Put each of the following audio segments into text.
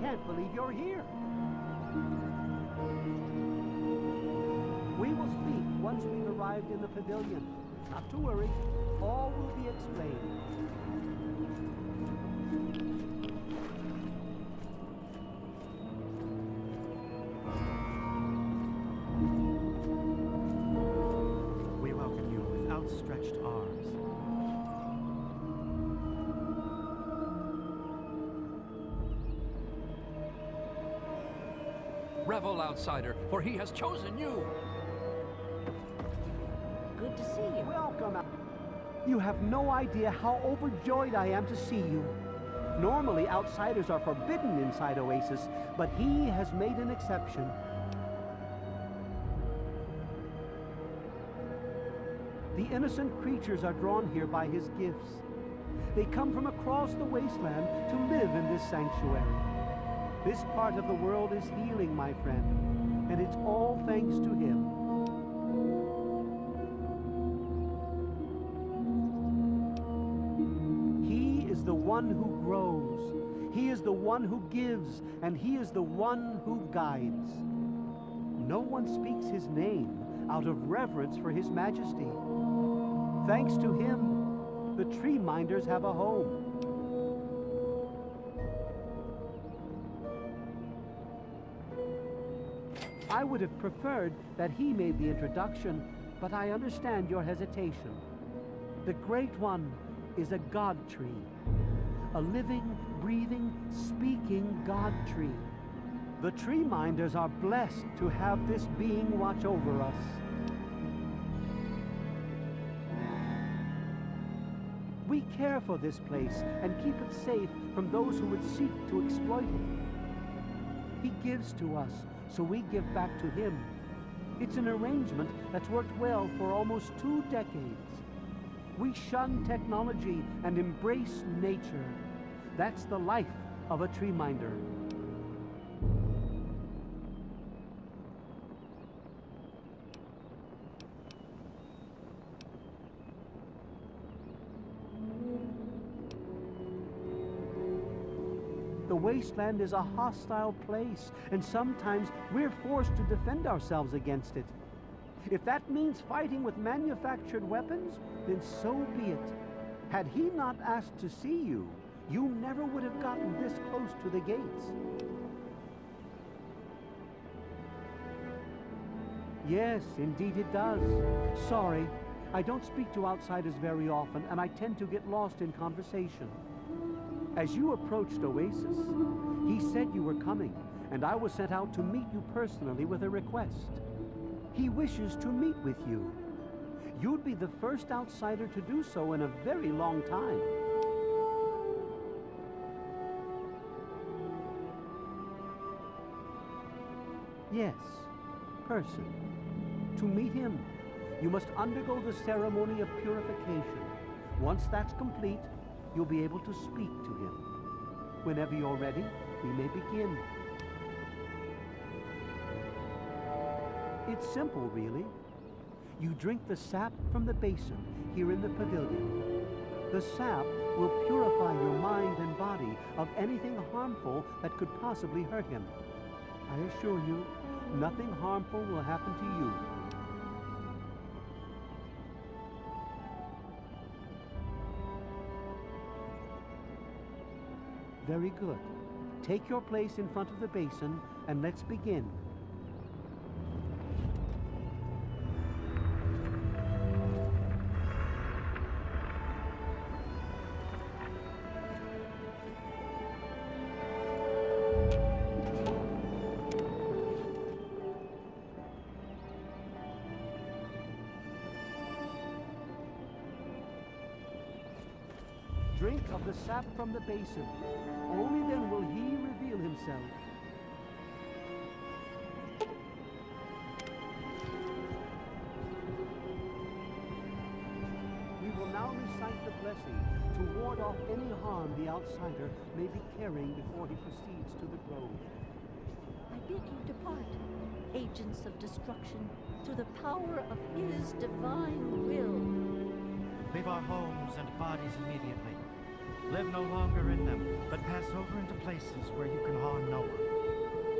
can't believe you're here. We will speak once we've arrived in the pavilion. Not to worry, all will be explained. We welcome you with outstretched arms. Revel, outsider, for he has chosen you. Good to see you. Welcome. You have no idea how overjoyed I am to see you. Normally, outsiders are forbidden inside Oasis, but he has made an exception. The innocent creatures are drawn here by his gifts. They come from across the wasteland to live in this sanctuary. This part of the world is healing, my friend, and it's all thanks to him. He is the one who grows. He is the one who gives, and he is the one who guides. No one speaks his name out of reverence for his majesty. Thanks to him, the tree minders have a home. I would have preferred that he made the introduction, but I understand your hesitation. The Great One is a God tree, a living, breathing, speaking God tree. The tree minders are blessed to have this being watch over us. We care for this place and keep it safe from those who would seek to exploit it. He gives to us, so we give back to him. It's an arrangement that's worked well for almost 2 decades. We shun technology and embrace nature. That's the life of a tree minder. The wasteland is a hostile place, and sometimes we're forced to defend ourselves against it. If that means fighting with manufactured weapons, then so be it. Had he not asked to see you, you never would have gotten this close to the gates. Yes, indeed it does. Sorry, I don't speak to outsiders very often, and I tend to get lost in conversation. As you approached Oasis, he said you were coming, and I was sent out to meet you personally with a request. He wishes to meet with you. You'd be the first outsider to do so in a very long time. Yes, person. To meet him, you must undergo the ceremony of purification. Once that's complete, you'll be able to speak to him. Whenever you're ready, we may begin. It's simple, really. You drink the sap from the basin here in the pavilion. The sap will purify your mind and body of anything harmful that could possibly hurt him. I assure you, nothing harmful will happen to you. Very good. Take your place in front of the basin, and let's begin. Drink of the sap from the basin. Only then will he reveal himself. We will now recite the blessing to ward off any harm the outsider may be carrying before he proceeds to the grove. I bid you depart, agents of destruction, through the power of his divine will. Leave our homes and bodies immediately. Live no longer in them, but pass over into places where you can harm no one.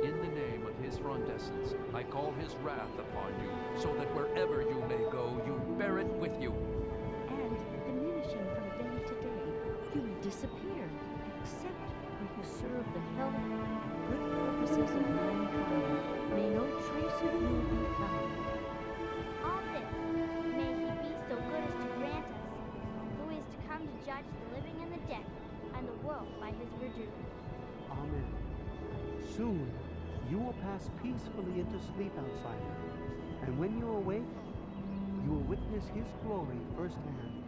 In the name of his frondescence, I call his wrath upon you, so that wherever you may go, you bear it with you. And diminishing from day to day, you will disappear, except where you serve the health and good purposes of mankind. May no trace of you be found. All this, may he be so good as to grant us, who is to come to judge the living and the dead, and the world by his virtue. Amen. Soon, you will pass peacefully into sleep, outsider. And when you awake, you will witness his glory firsthand.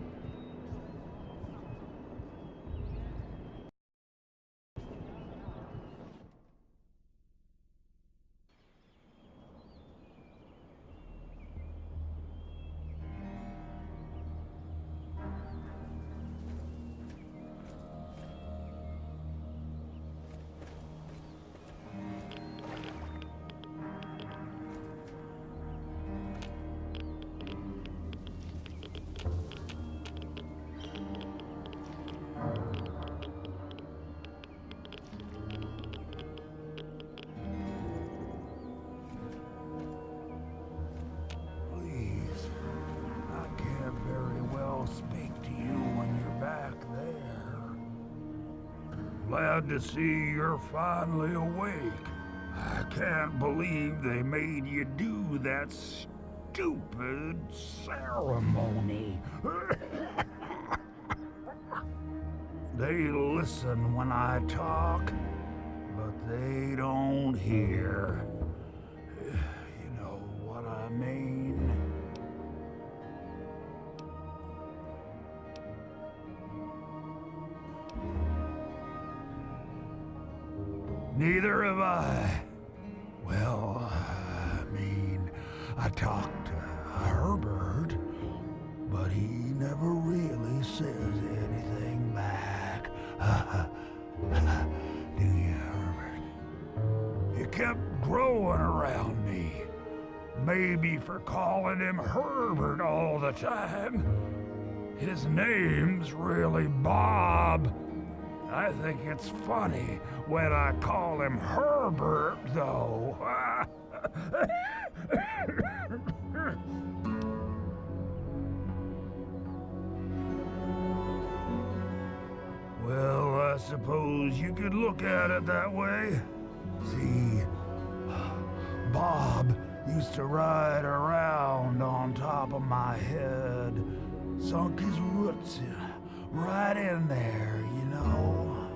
Glad to see you're finally awake. I can't believe they made you do that stupid ceremony. They listen when I talk, but they don't hear. You know what I mean? Neither have I. Well, I talked to Herbert, but he never really says anything back. Do you, Herbert? He kept growing around me. Maybe for calling him Herbert all the time. His name's really Bob. I think it's funny when I call him Herbert, though. Well, I suppose you could look at it that way. See, Bob used to ride around on top of my head, sunk his roots right in there, you know.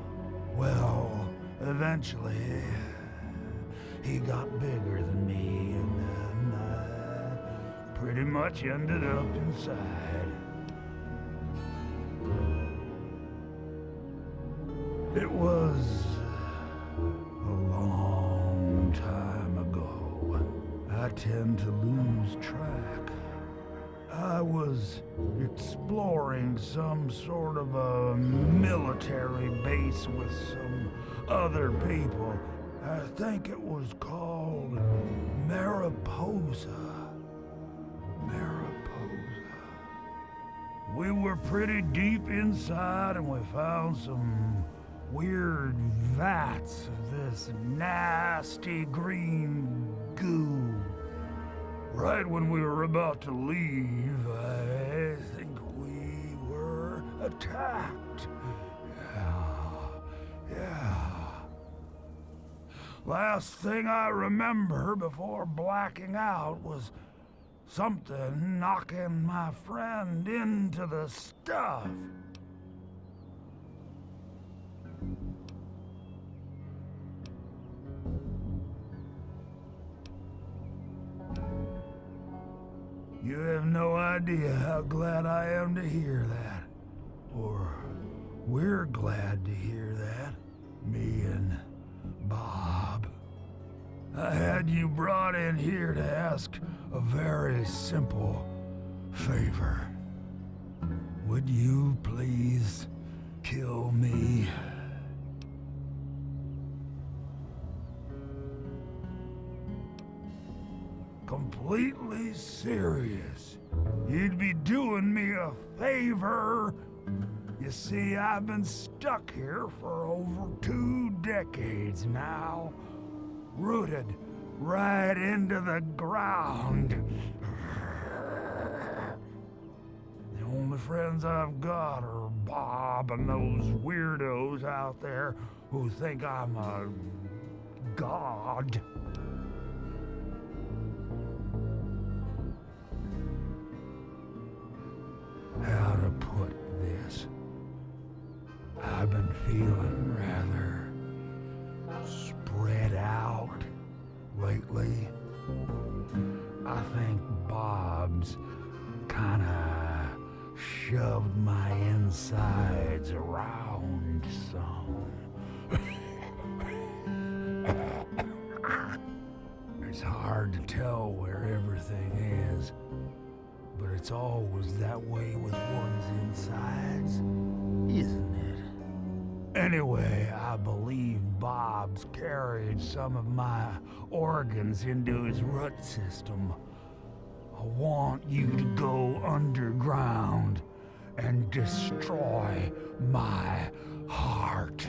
Well, eventually, he got bigger than me, and then I pretty much ended up inside. It was a long time ago. I tend to lose track. I was exploring some sort of a military base with some other people. I think it was called Mariposa. We were pretty deep inside and we found some weird vats of this nasty green goo. Right when we were about to leave, I think we were attacked. Yeah. Last thing I remember before blacking out was something knocking my friend into the stuff. You have no idea how glad I am to hear that. Or we're glad to hear that. Me and Bob. I had you brought in here to ask a very simple favor. Would you please kill me? Completely serious. You'd be doing me a favor. You see, I've been stuck here for over 2 decades now, rooted right into the ground. The only friends I've got are Bob and those weirdos out there who think I'm a god. How to put this? I've been feeling rather spread out lately. I think Bob's kinda shoved my insides around some. It's hard to tell where everything is, but it's always that way with one's insides, isn't it? Anyway, I believe Bob's carried some of my organs into his root system. I want you to go underground and destroy my heart.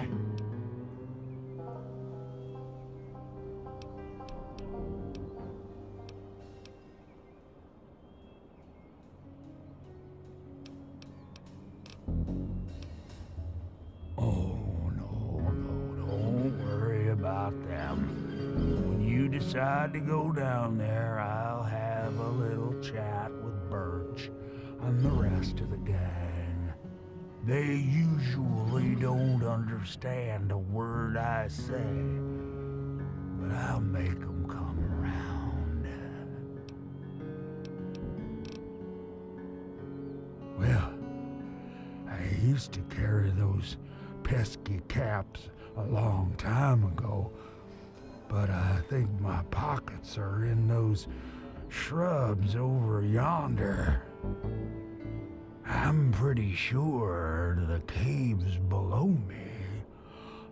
Decide to go down there, I'll have a little chat with Birch and the rest of the gang. They usually don't understand a word I say, but I'll make them come around. Well, I used to carry those pesky caps a long time ago, but I think my pockets are in those shrubs over yonder. I'm pretty sure the caves below me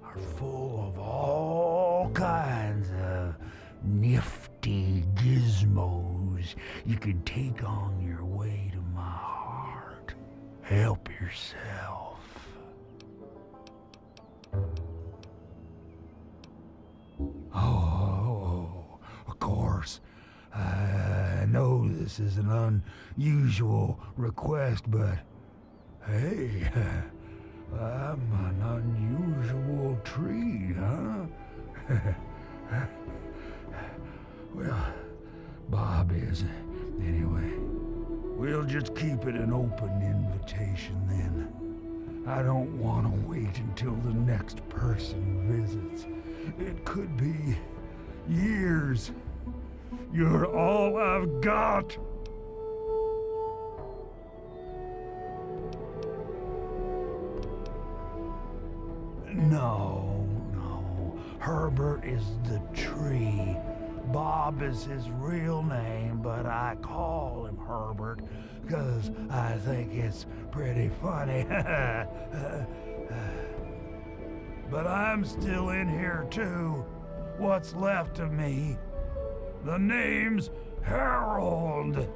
are full of all kinds of nifty gizmos you could take on your way to my heart. Help yourself. Oh, of course. I know this is an unusual request, but hey, I'm an unusual tree, huh? Well, Bob is. Anyway, we'll just keep it an open invitation then. I don't want to wait until the next person visits. It could be years. You're all I've got. No. Herbert is the tree. Bob is his real name, but I call him Herbert because I think it's pretty funny. But I'm still in here too. What's left of me? The name's Harold.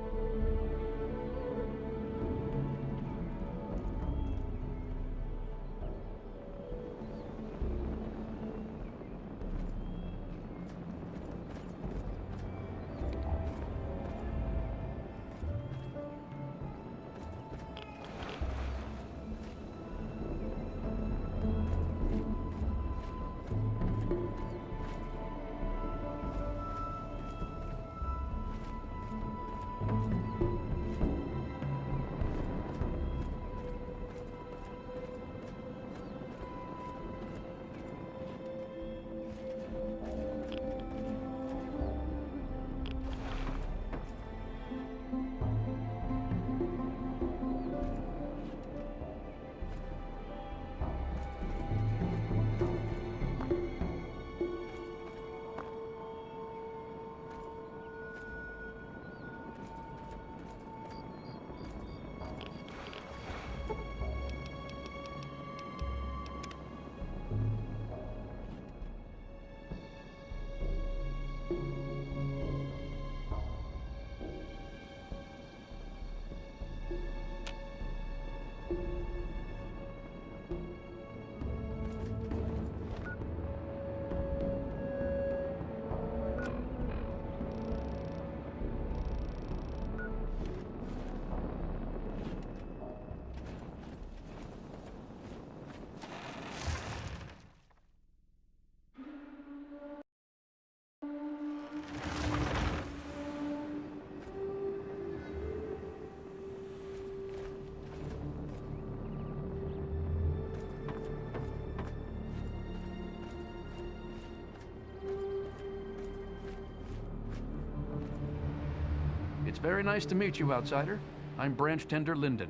It's very nice to meet you, outsider. I'm Branch Tender Linden.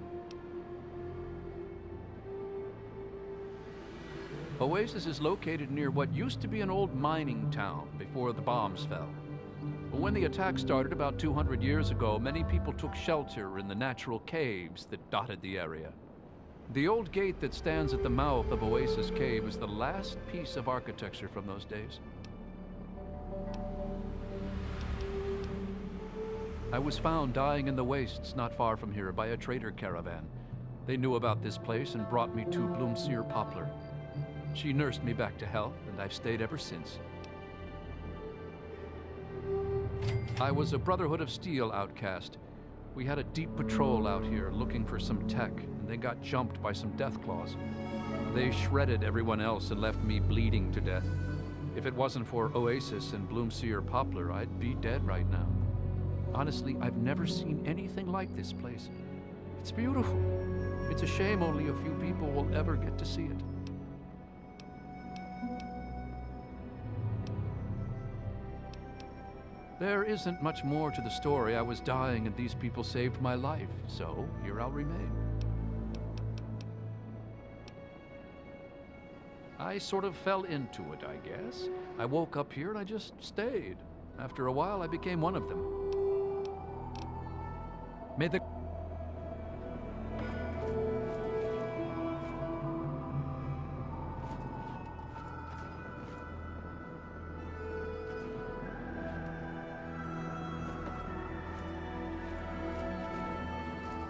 Oasis is located near what used to be an old mining town before the bombs fell. But when the attack started about 200 years ago, many people took shelter in the natural caves that dotted the area. The old gate that stands at the mouth of Oasis Cave is the last piece of architecture from those days. I was found dying in the wastes not far from here by a trader caravan. They knew about this place and brought me to Bloomseer Poplar. She nursed me back to health, and I've stayed ever since. I was a Brotherhood of Steel outcast. We had a deep patrol out here looking for some tech, and they got jumped by some Deathclaws. They shredded everyone else and left me bleeding to death. If it wasn't for Oasis and Bloomseer Poplar, I'd be dead right now. Honestly, I've never seen anything like this place. It's beautiful. It's a shame only a few people will ever get to see it. There isn't much more to the story. I was dying and these people saved my life, so here I'll remain. I sort of fell into it, I guess. I woke up here and I just stayed. After a while, I became one of them. May the...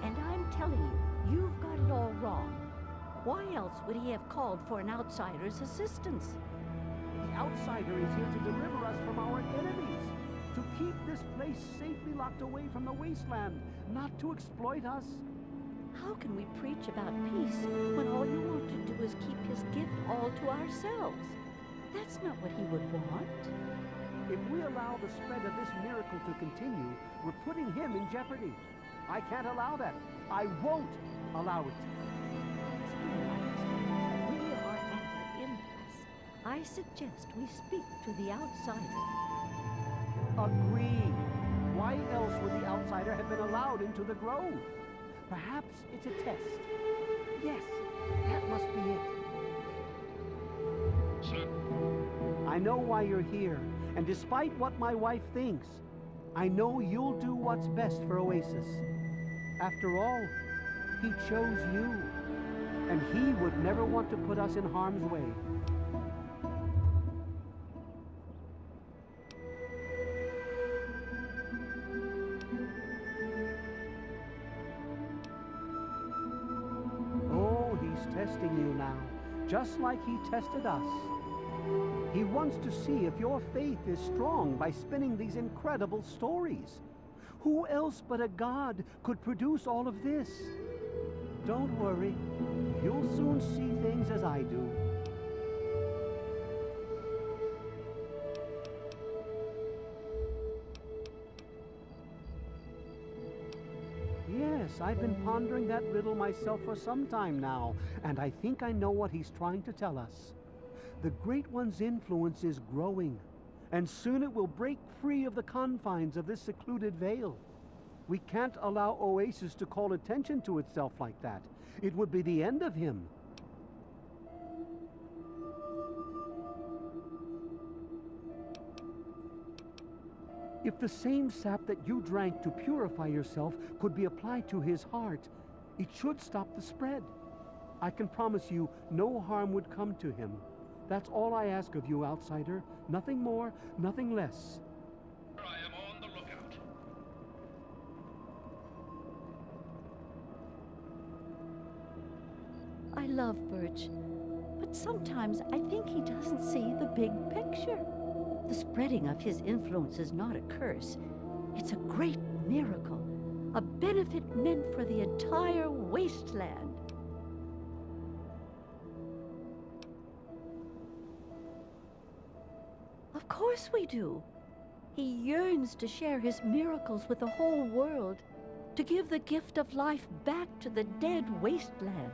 And I'm telling you, you've got it all wrong. Why else would he have called for an outsider's assistance? The outsider is here to deliver us from our enemies, to keep this place safely locked away from the wasteland, not to exploit us. How can we preach about peace when all you want to do is keep his gift all to ourselves? That's not what he would want. If we allow the spread of this miracle to continue, we're putting him in jeopardy. I can't allow that. I won't allow it. We are at an impasse. I suggest we speak to the outsider. Agreed. Why else would the outsider have been allowed into the grove? Perhaps it's a test. Yes, that must be it. Sir. I know why you're here, and despite what my wife thinks, I know you'll do what's best for Oasis. After all, he chose you, and he would never want to put us in harm's way. Oh, he's testing you now, just like he tested us. He wants to see if your faith is strong by spinning these incredible stories. Who else but a god could produce all of this? Don't worry. You'll soon see things as I do. Yes, I've been pondering that riddle myself for some time now, and I think I know what he's trying to tell us. The Great One's influence is growing, and soon it will break free of the confines of this secluded vale. We can't allow Oasis to call attention to itself like that. It would be the end of him. If the same sap that you drank to purify yourself could be applied to his heart, it should stop the spread. I can promise you no harm would come to him. That's all I ask of you, outsider. Nothing more, nothing less. I am on the lookout. I love Birch, but sometimes I think he doesn't see the big picture. The spreading of his influence is not a curse. It's a great miracle, a benefit meant for the entire wasteland. Of course we do. He yearns to share his miracles with the whole world, to give the gift of life back to the dead wasteland.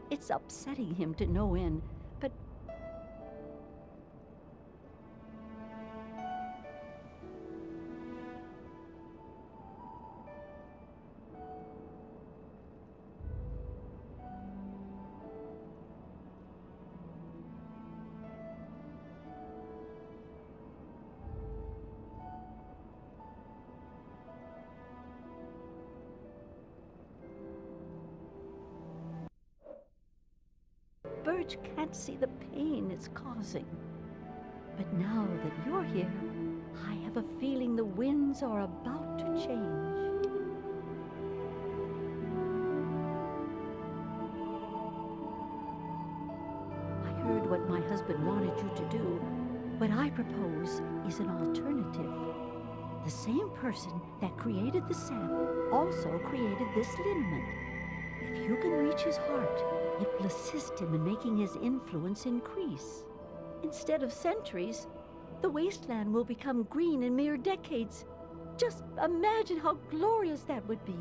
It's upsetting him to no end, but Birch can't see the pain it's causing. But now that you're here, I have a feeling the winds are about to change. I heard what my husband wanted you to do. What I propose is an alternative. The same person that created the sap also created this liniment. If you can reach his heart, it will assist him in making his influence increase. Instead of centuries, the wasteland will become green in mere decades. Just imagine how glorious that would be.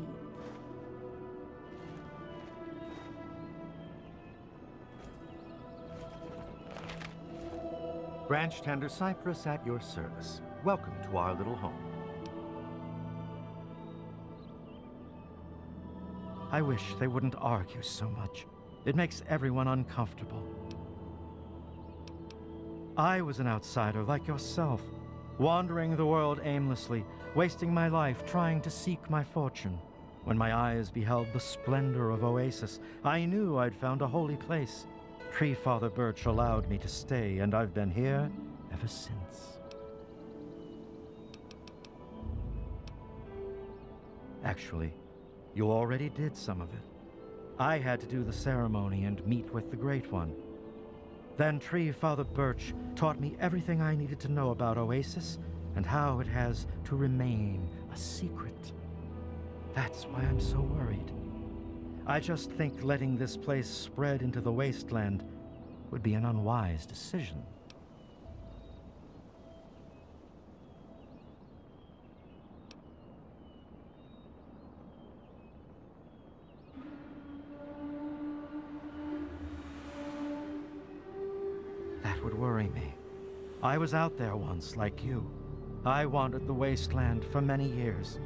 Branch Tender Cypress at your service. Welcome to our little home. I wish they wouldn't argue so much. It makes everyone uncomfortable. I was an outsider like yourself, wandering the world aimlessly, wasting my life trying to seek my fortune. When my eyes beheld the splendor of Oasis, I knew I'd found a holy place. Tree Father Birch allowed me to stay, and I've been here ever since. Actually, you already did some of it. I had to do the ceremony and meet with the Great One. Then Tree Father Birch taught me everything I needed to know about Oasis and how it has to remain a secret. That's why I'm so worried. I just think letting this place spread into the wasteland would be an unwise decision. That would worry me. I was out there once, like you. I wandered the wasteland for many years.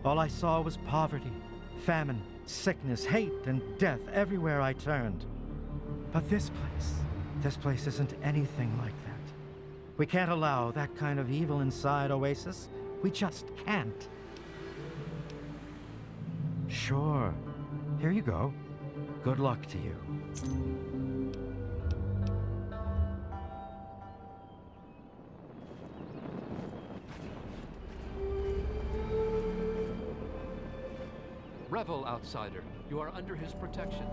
All I saw was poverty, famine, sickness, hate, and death everywhere I turned. But this place isn't anything like that. We can't allow that kind of evil inside Oasis. We just can't. Sure. Here you go. Good luck to you. Revel, outsider. You are under his protection.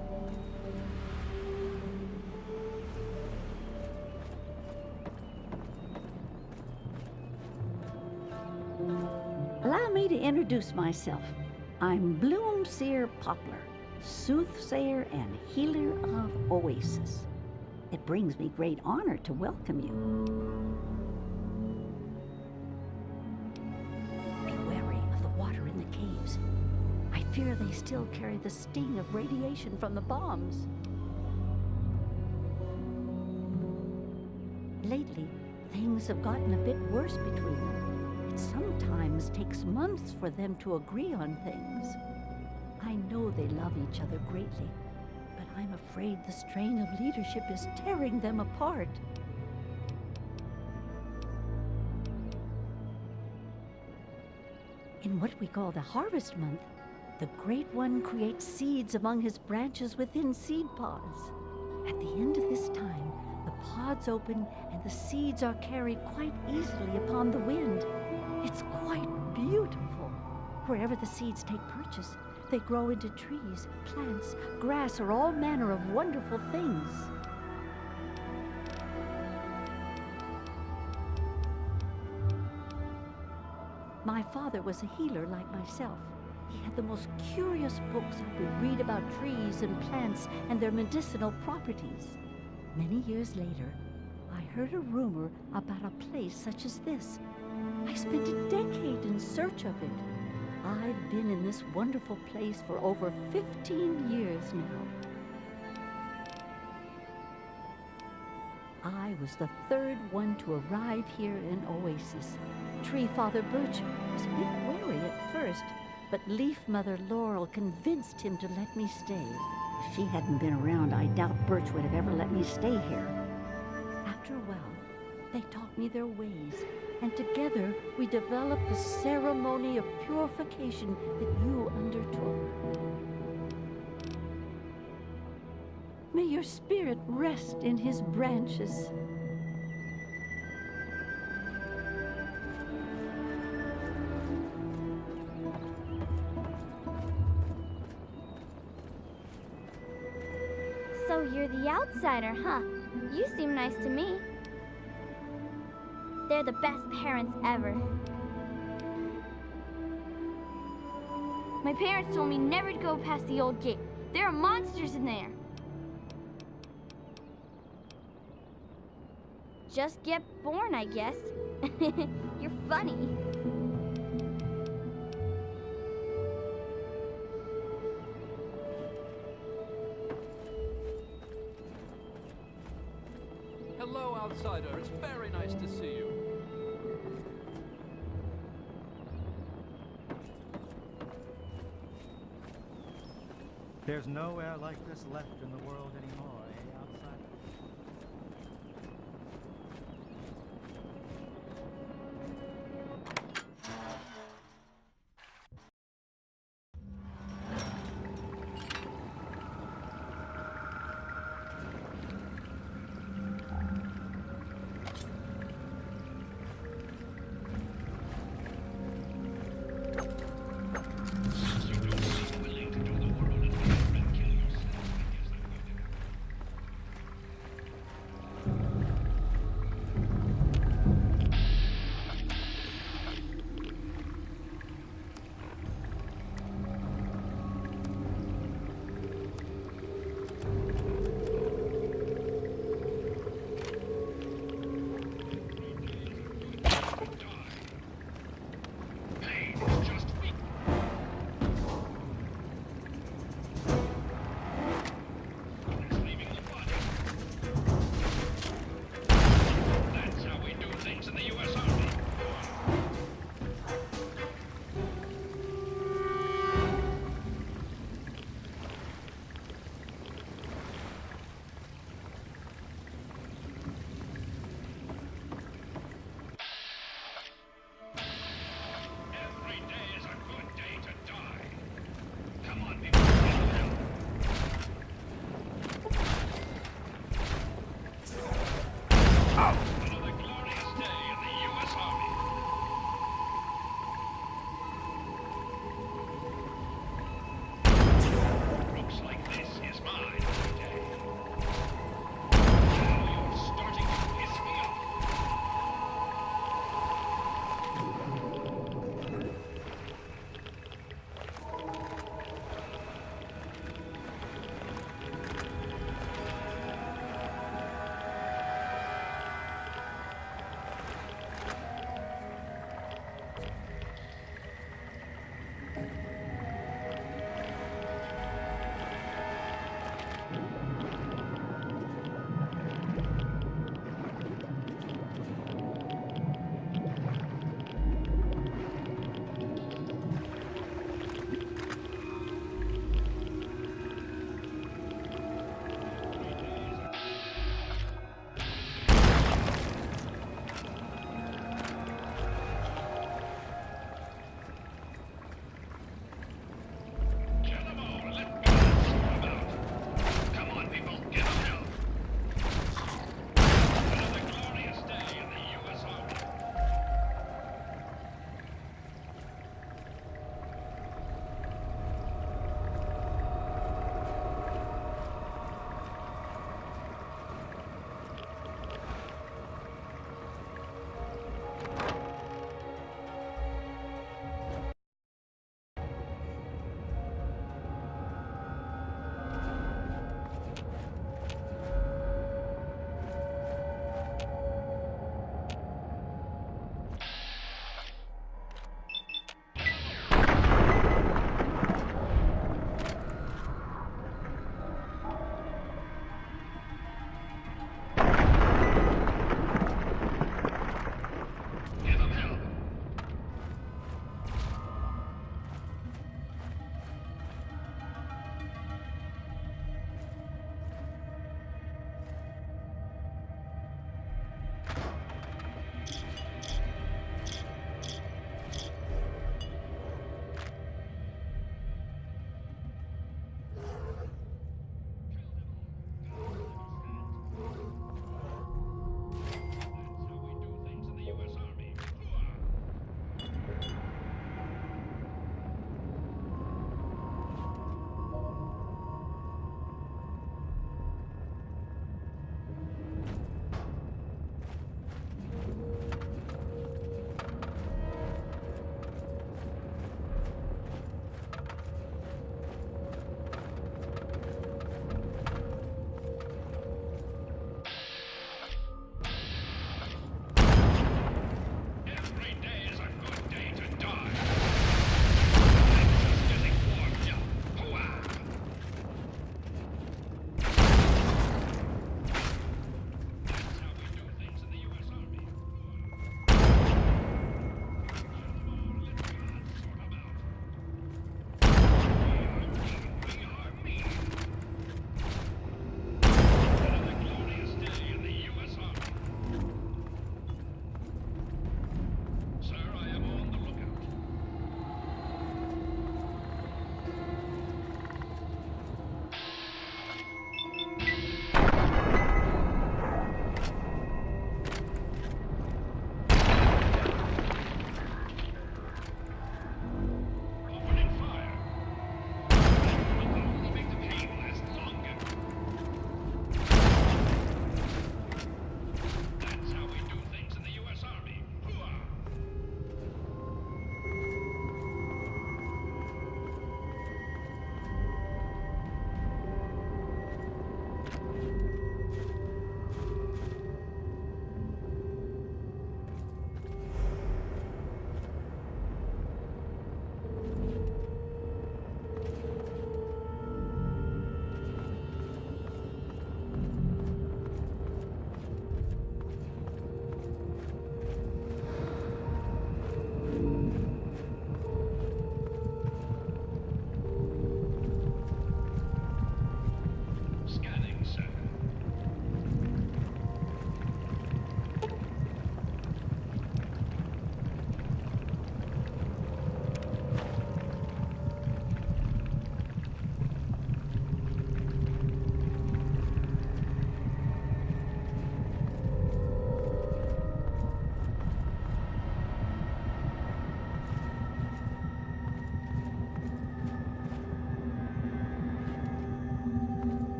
Allow me to introduce myself. I'm Bloomseer Poplar, soothsayer and healer of Oasis. It brings me great honor to welcome you. Be wary of the water in the caves. I fear they still carry the sting of radiation from the bombs. Lately, things have gotten a bit worse between them. It sometimes takes months for them to agree on things. I know they love each other greatly, but I'm afraid the strain of leadership is tearing them apart. In what we call the Harvest Month, the Great One creates seeds among his branches within seed pods. At the end of this time, the pods open and the seeds are carried quite easily upon the wind. It's quite beautiful. Wherever the seeds take purchase, They grow into trees, plants, grass, or all manner of wonderful things. My father was a healer like myself. He had the most curious books I could read about trees and plants and their medicinal properties. Many years later, I heard a rumor about a place such as this. I spent a decade in search of it. I've been in this wonderful place for over 15 years now. I was the third one to arrive here in Oasis. Tree Father Birch was a bit wary at first, but Leaf Mother Laurel convinced him to let me stay. If she hadn't been around, I doubt Birch would have ever let me stay here. After a while, they taught me their ways, and together we developed the ceremony of purification that you undertook. May your spirit rest in his branches. So you're the outsider, huh? You seem nice to me. They're the best parents ever. My parents told me never to go past the old gate. There are monsters in there. Just get born, I guess. You're funny. Hello, outsider. It's very nice to see you. There's no air like this left in the world anymore, eh, outsider?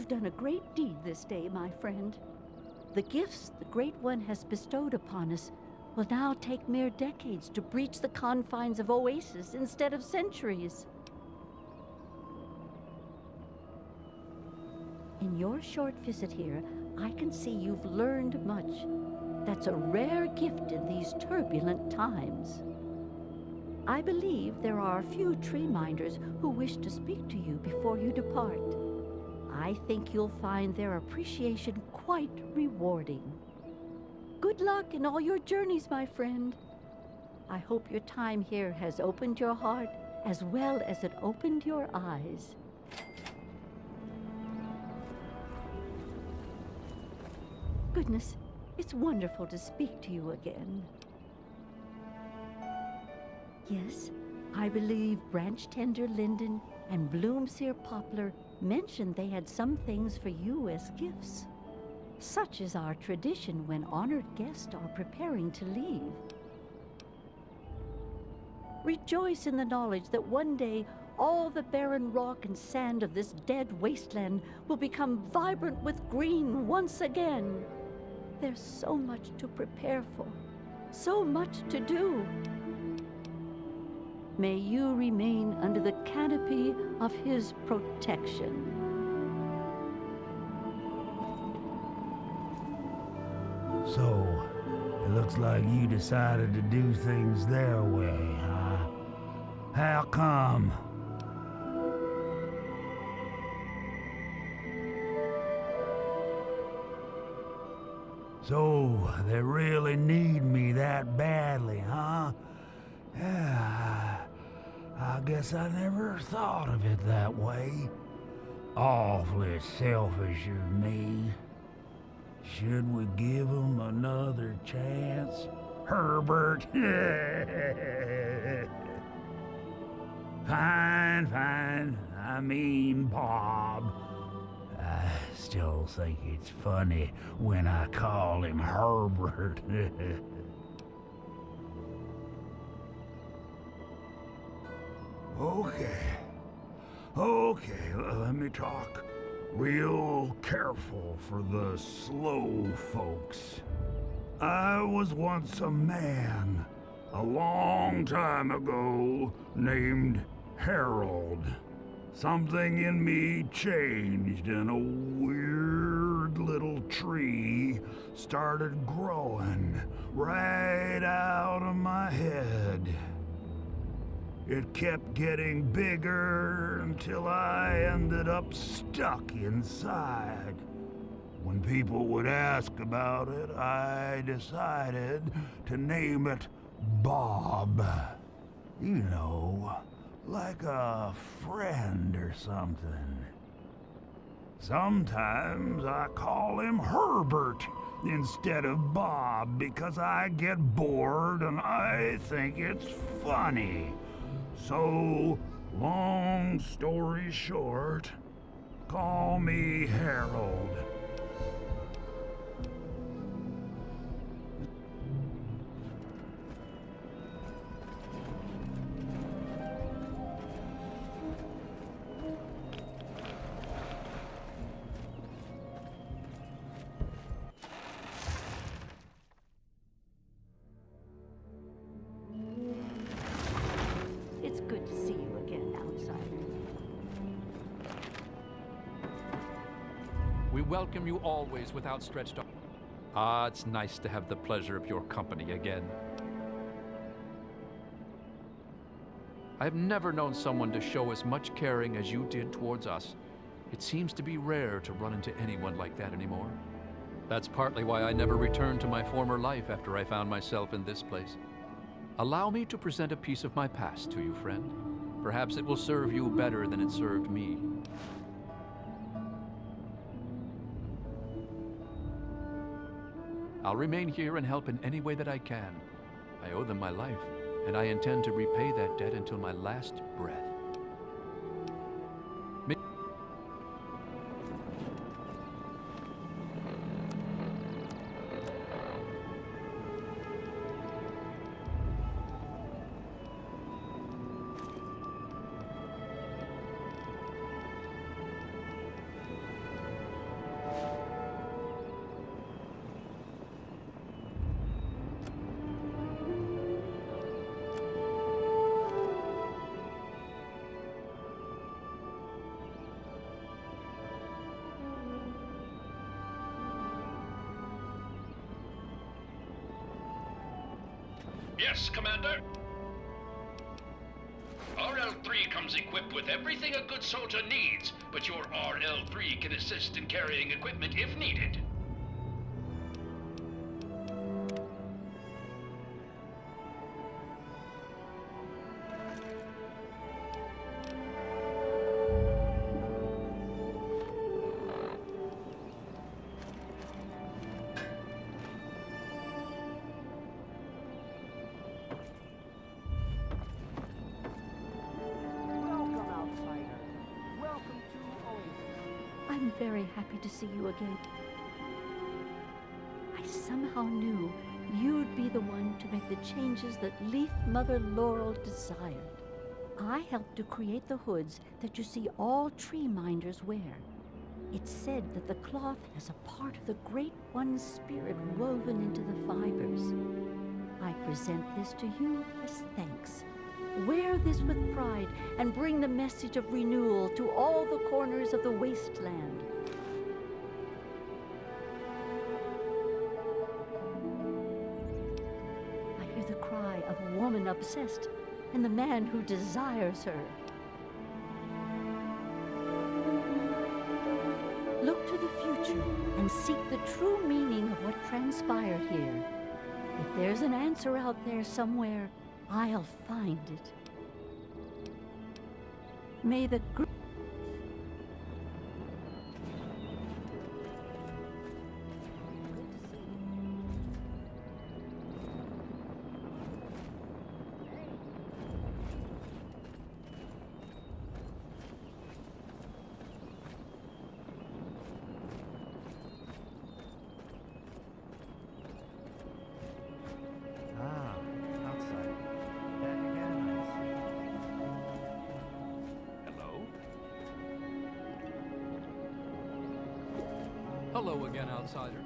You've done a great deed this day, my friend. The gifts the Great One has bestowed upon us will now take mere decades to breach the confines of oases instead of centuries. In your short visit here, I can see you've learned much. That's a rare gift in these turbulent times. I believe there are a few tree minders who wish to speak to you before you depart. I think you'll find their appreciation quite rewarding. Good luck in all your journeys, my friend. I hope your time here has opened your heart as well as it opened your eyes. Goodness, it's wonderful to speak to you again. Yes, I believe branch tender linden and bloomseer poplar mentioned they had some things for you as gifts. Such is our tradition when honored guests are preparing to leave. Rejoice in the knowledge that one day all the barren rock and sand of this dead wasteland will become vibrant with green once again. There's so much to prepare for, so much to do. May you remain under the canopy of his protection. So, it looks like you decided to do things their way, huh? How come? So, they really need me that badly, huh? Yeah, I guess I never thought of it that way. Awfully selfish of me. Should we give him another chance? Herbert? Fine, fine. I mean, Bob. I still think it's funny when I call him Herbert. Okay, let me talk real careful for the slow folks. I was once a man, a long time ago, named Harold. Something in me changed and a weird little tree started growing right out of my head. It kept getting bigger until I ended up stuck inside. When people would ask about it, I decided to name it Bob. You know, like a friend or something. Sometimes I call him Herbert instead of Bob because I get bored and I think it's funny. So, long story short, call me Harold. It's good to see you again, outsider. We welcome you always with outstretched arms. Ah, it's nice to have the pleasure of your company again. I've never known someone to show as much caring as you did towards us. It seems to be rare to run into anyone like that anymore. That's partly why I never returned to my former life after I found myself in this place. Allow me to present a piece of my past to you, friend. Perhaps it will serve you better than it served me. I'll remain here and help in any way that I can. I owe them my life, and I intend to repay that debt until my last breath. Yes, Commander. RL-3 comes equipped with everything a good soldier needs, but your RL-3 can assist in carrying equipment if needed. Welcome, outsider. Welcome to Oasis. I'm very happy to see you again. I somehow knew you'd be the one to make the changes that Leaf Mother Laurel desired. I helped to create the hoods that you see all tree minders wear. It's said that the cloth has a part of the Great One's spirit woven into the fibers. I present this to you as thanks. Wear this with pride and bring the message of renewal to all the corners of the wasteland. I hear the cry of a woman obsessed and the man who desires her. Look to the future and seek the true meaning of what transpired here. If there's an answer out there somewhere, I'll find it. May the Ah, outside. Back again, I see. Hello? Hello again, outsider.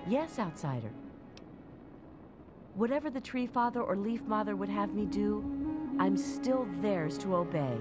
Yes, outsider. Whatever the Tree Father or Leaf Mother would have me do, I'm still theirs to obey.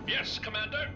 Yes, Commander.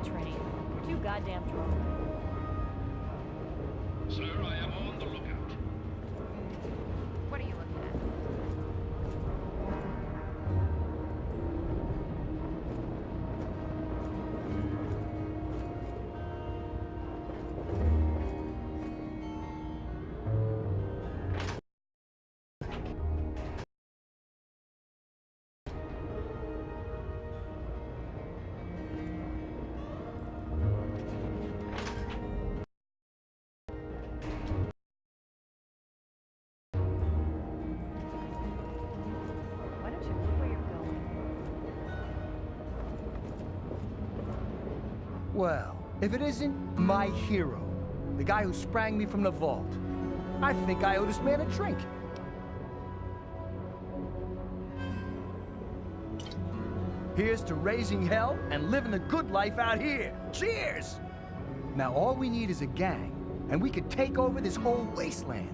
train. You're too goddamn drunk. Sir, I am on the lookout. What are you looking at? Why don't you look where you're going? Well, if it isn't my hero, the guy who sprang me from the vault, I think I owe this man a drink. Here's to raising hell and living a good life out here. Cheers! Now all we need is a gang, and we could take over this whole wasteland.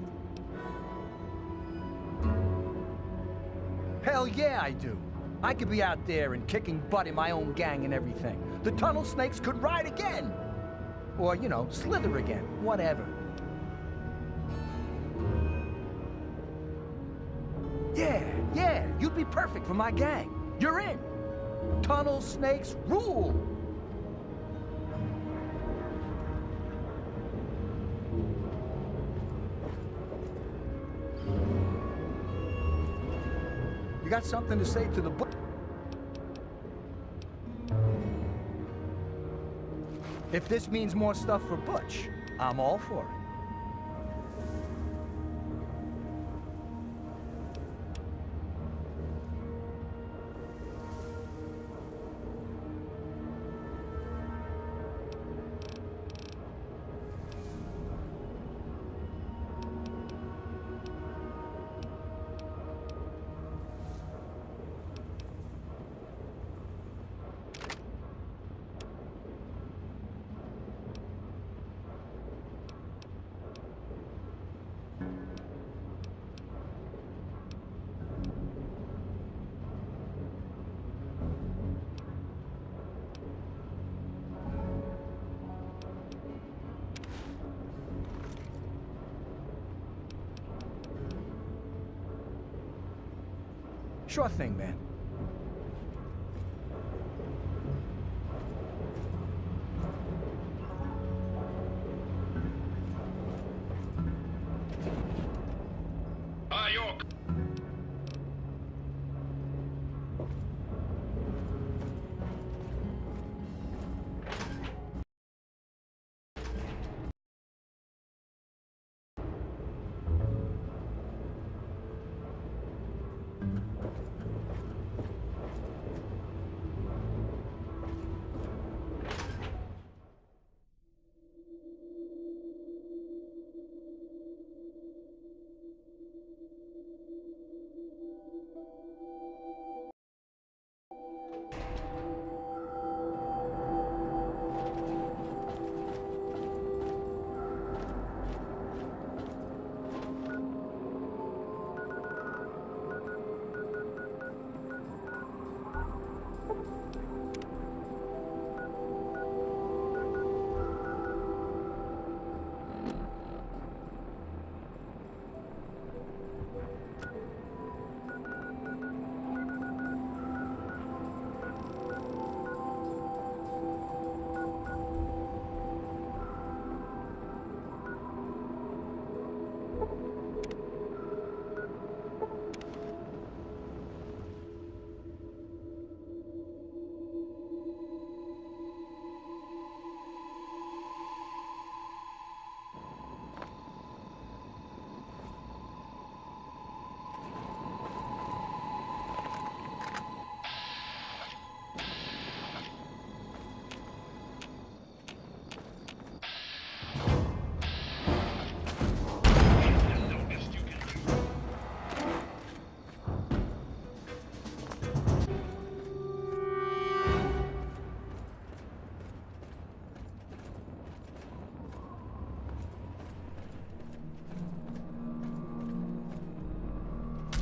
Hell yeah, I do. I could be out there and kicking butt in my own gang and everything. The tunnel snakes could ride again. Or, you know, slither again. Whatever. Yeah, you'd be perfect for my gang. You're in. Tunnel snakes rule. You got something to say to the book? If this means more stuff for Butch, I'm all for it. Sure thing, man. York.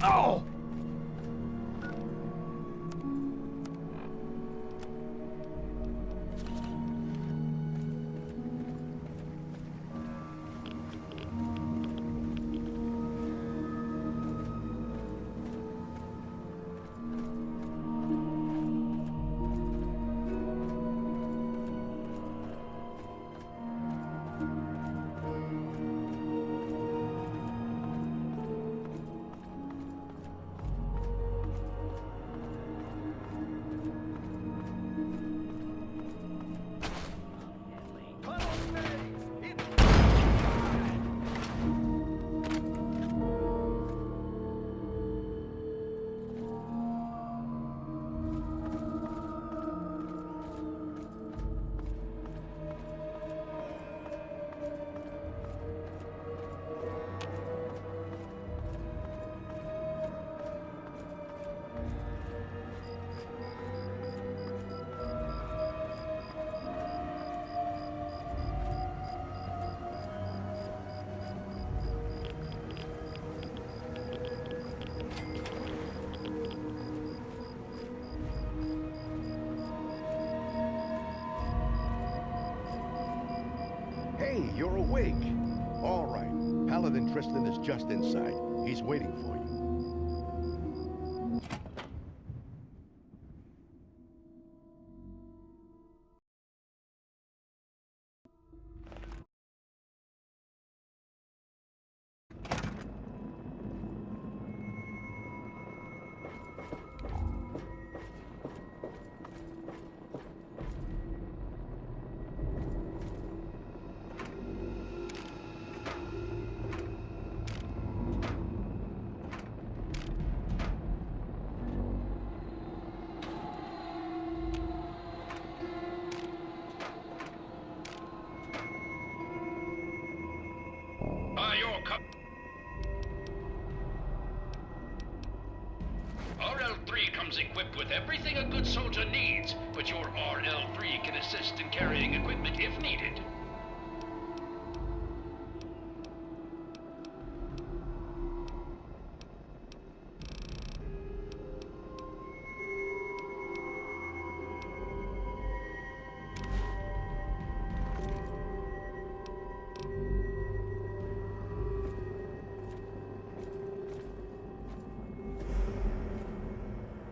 Oh! Hey, you're awake. All right. Paladin Tristan is just inside. He's waiting for you. RL3 comes equipped with everything a good soldier needs, but your RL3 can assist in carrying equipment if needed.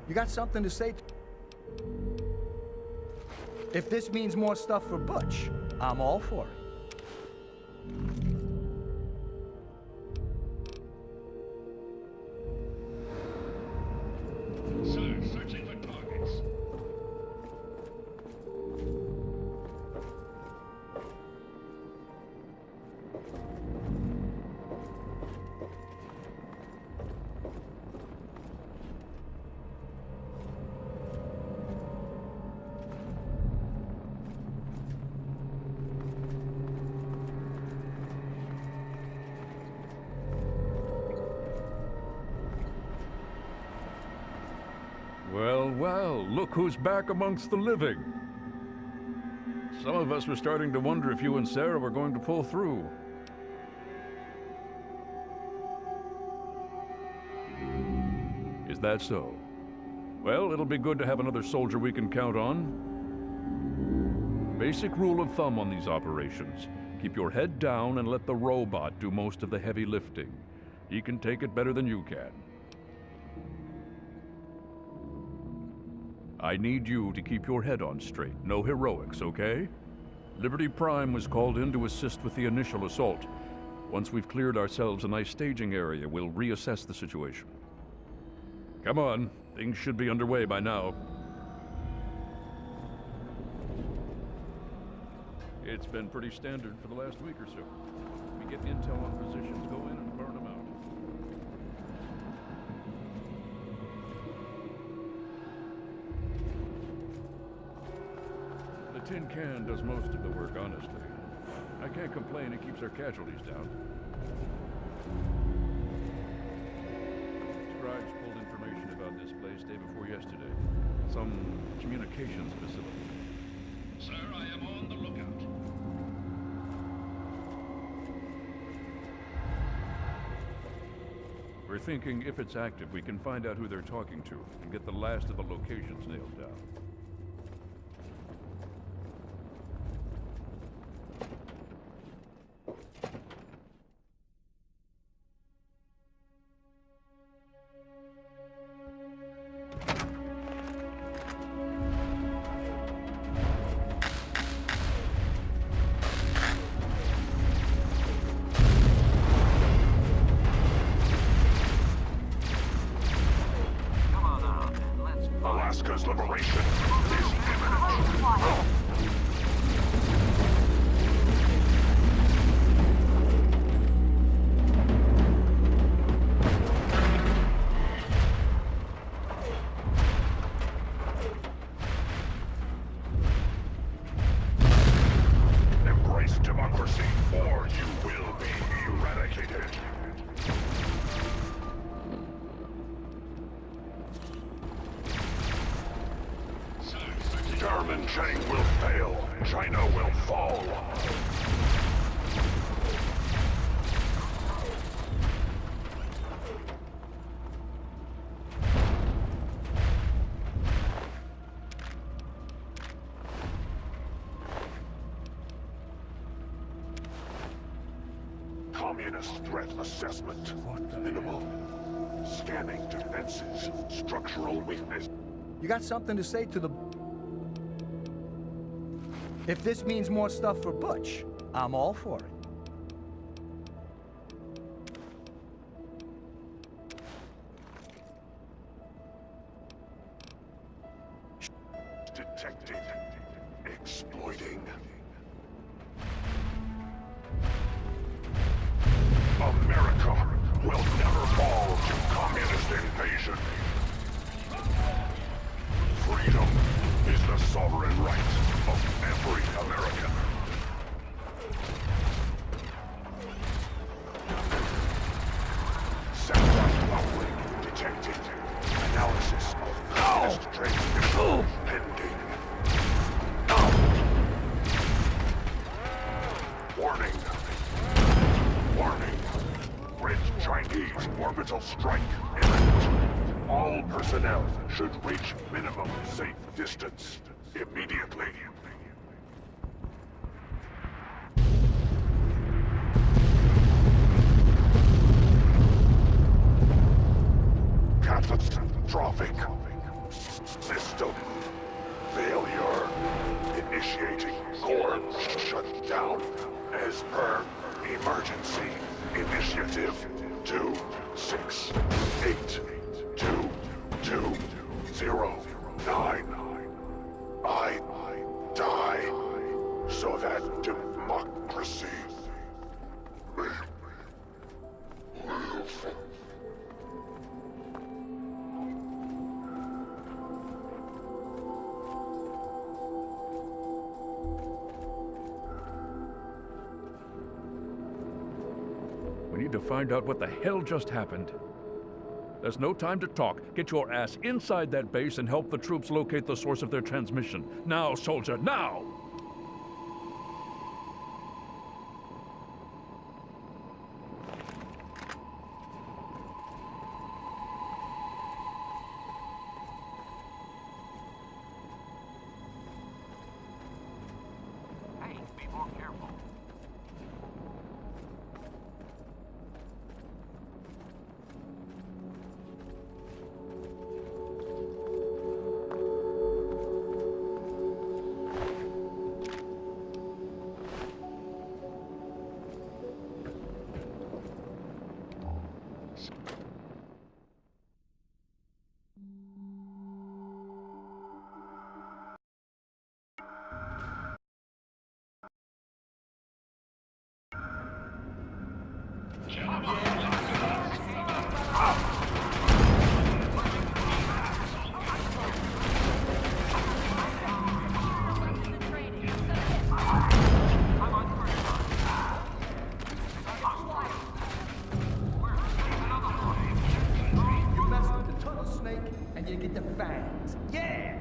You got something to say? If this means more stuff for Butch, I'm all for it. Sir, searching for targets. Well, well, look who's back amongst the living. Some of us were starting to wonder if you and Sarah were going to pull through. Is that so? Well, it'll be good to have another soldier we can count on. Basic rule of thumb on these operations. Keep your head down and let the robot do most of the heavy lifting. He can take it better than you can. I need you to keep your head on straight. No heroics, okay? Liberty Prime was called in to assist with the initial assault. Once we've cleared ourselves a nice staging area, we'll reassess the situation. Come on, things should be underway by now. It's been pretty standard for the last week or so. We get intel on positions, go in and burn them out. The tin can does most of the work, honestly. I can't complain, it keeps our casualties down. Scribes pulled information about this place day before yesterday. Some communications facility. Sir, I am on the lookout. We're thinking if it's active, we can find out who they're talking to and get the last of the locations nailed down. Alaska's liberation is imminent. Embrace democracy, or you will be eradicated. German Chang will fail. China will fall. Communist threat assessment. Minimal. Scanning defenses. Structural weakness. You got something to say to the... If this means more stuff for Butch, I'm all for it. Detected. Exploiting. America will never fall to communist invasion. Freedom is the sovereign right of every American. Satellite uplink detected. Analysis of communist transmission pending. Warning. Warning. Red Chinese orbital strike imminent. All personnel should reach minimum safe distance immediately. Catastrophic. System failure. Initiating core shutdown as per emergency initiative 26822009. I die so that democracy may live. We need to find out what the hell just happened. There's no time to talk. Get your ass inside that base and help the troops locate the source of their transmission. Now, soldier, now! Hey, be more careful. You mess with the tunnel snake, and you get the fangs. Yeah!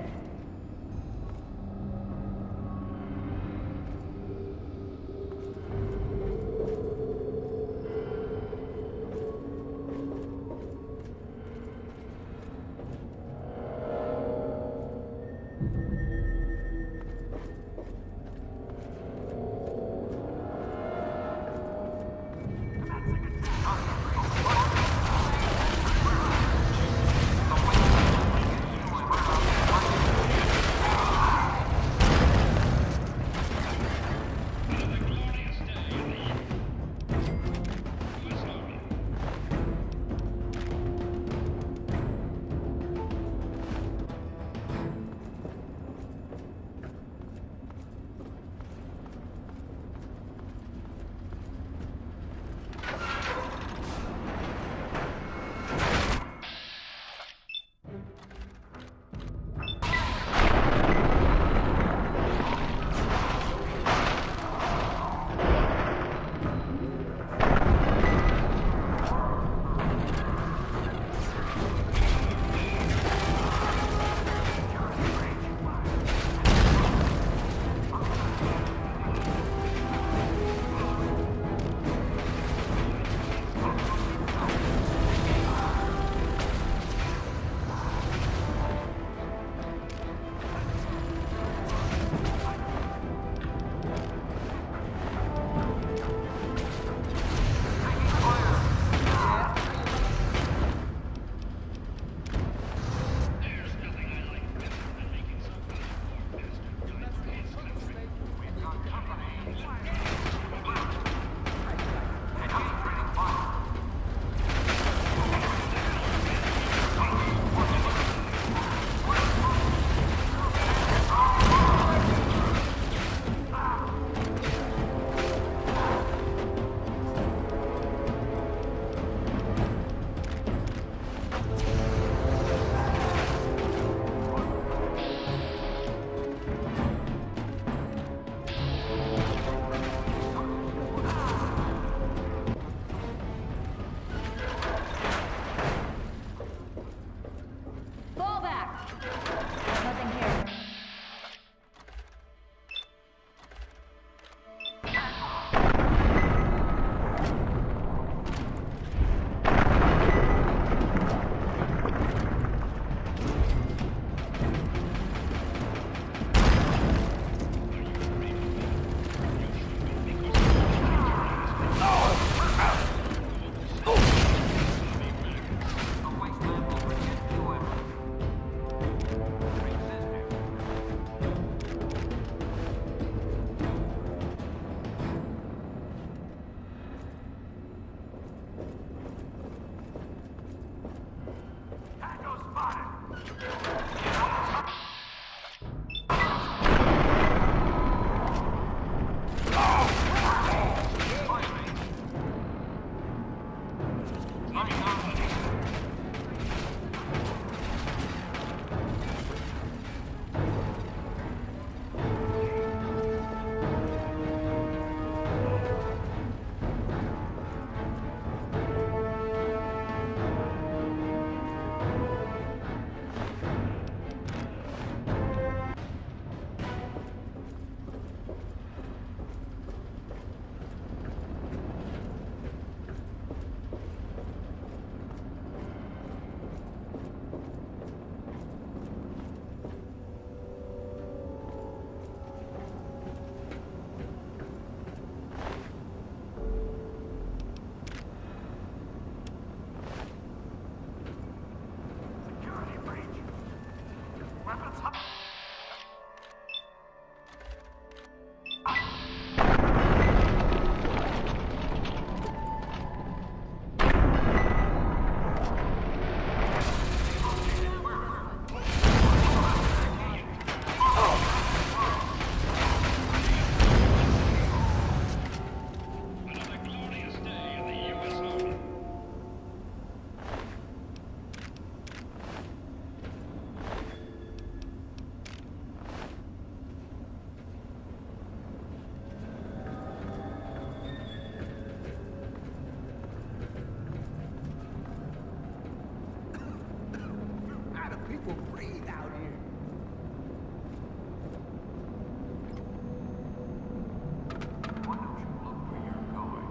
People breathe out here. Why don't you look where you're going?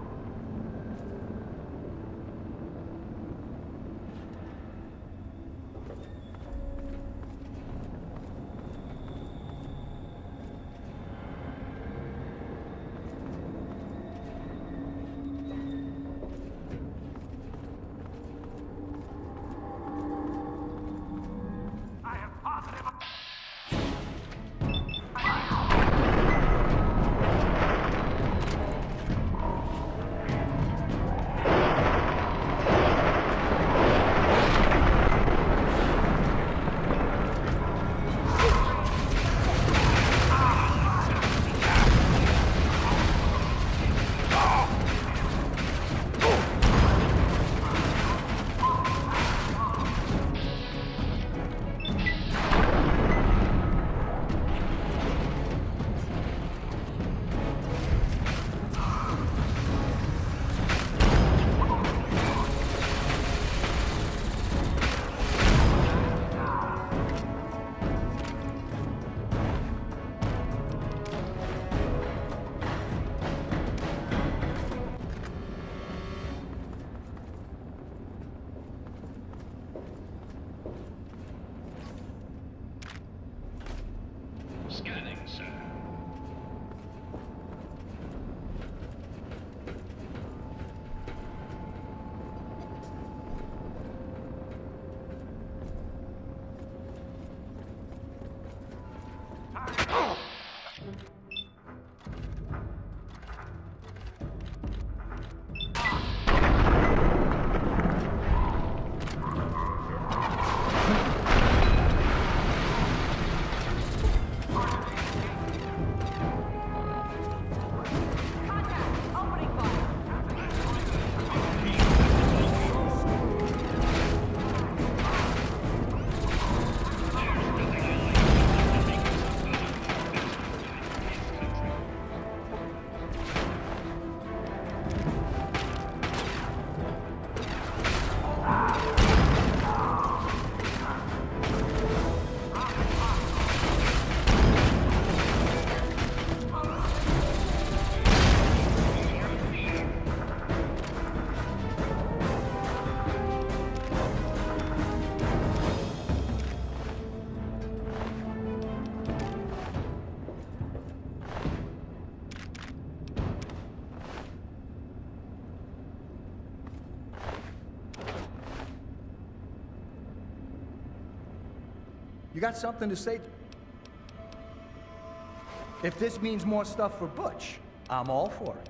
Scanning, sir. You got something to say? If this means more stuff for Butch, I'm all for it.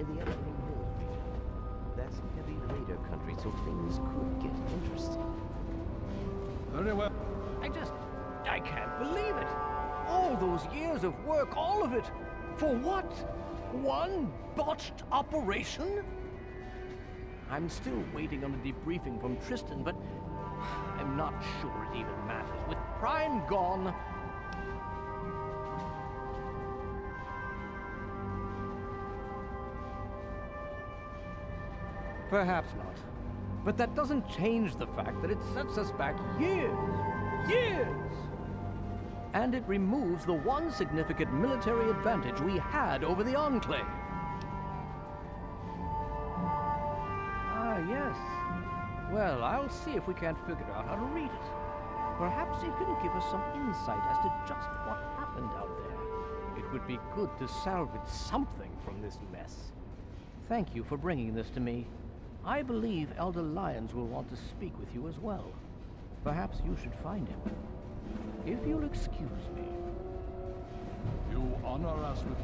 in the Enclave Hills region. That's heavy raider country, so things could get interesting. Very well. I can't believe it. All those years of work, all of it. For what? One botched operation? I'm still waiting on a debriefing from Tristan, but I'm not sure it even matters. With Prime gone... Perhaps not. But that doesn't change the fact that it sets us back years. Years! And it removes the one significant military advantage we had over the Enclave. Ah, yes. Well, I'll see if we can't figure out how to read it. Perhaps it can give us some insight as to just what happened out there. It would be good to salvage something from this mess. Thank you for bringing this to me. I believe Elder Lyons will want to speak with you as well. Perhaps you should find him. If you'll excuse me. You honor us with